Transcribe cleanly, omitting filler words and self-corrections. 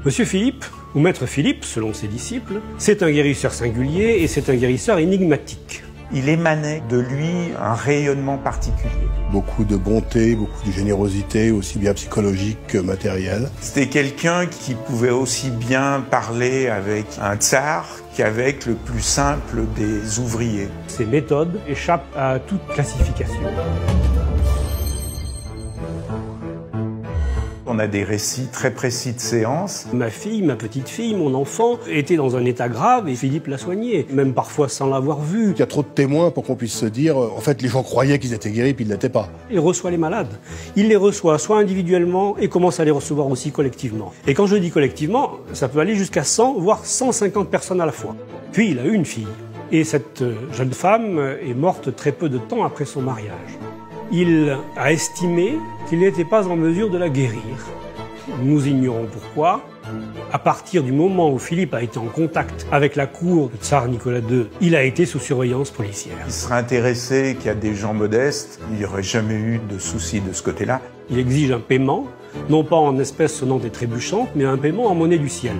Monsieur Philippe, ou Maître Philippe, selon ses disciples, c'est un guérisseur singulier et c'est un guérisseur énigmatique. Il émanait de lui un rayonnement particulier. Beaucoup de bonté, beaucoup de générosité, aussi bien psychologique que matérielle. C'était quelqu'un qui pouvait aussi bien parler avec un tsar qu'avec le plus simple des ouvriers. Ses méthodes échappent à toute classification. On a des récits très précis de séances. Ma fille, ma petite fille, mon enfant était dans un état grave et Philippe l'a soigné, même parfois sans l'avoir vu. Il y a trop de témoins pour qu'on puisse se dire, en fait, les gens croyaient qu'ils étaient guéris puis ils ne l'étaient pas. Il reçoit les malades. Il les reçoit soit individuellement et commence à les recevoir aussi collectivement. Et quand je dis collectivement, ça peut aller jusqu'à 100, voire 150 personnes à la fois. Puis il a eu une fille. Et cette jeune femme est morte très peu de temps après son mariage. Il a estimé qu'il n'était pas en mesure de la guérir. Nous ignorons pourquoi. À partir du moment où Philippe a été en contact avec la cour du tsar Nicolas II, il a été sous surveillance policière. Il serait intéressé qu'il y a des gens modestes, il n'y aurait jamais eu de souci de ce côté-là. Il exige un paiement, non pas en espèces sonnantes et trébuchantes, mais un paiement en monnaie du ciel.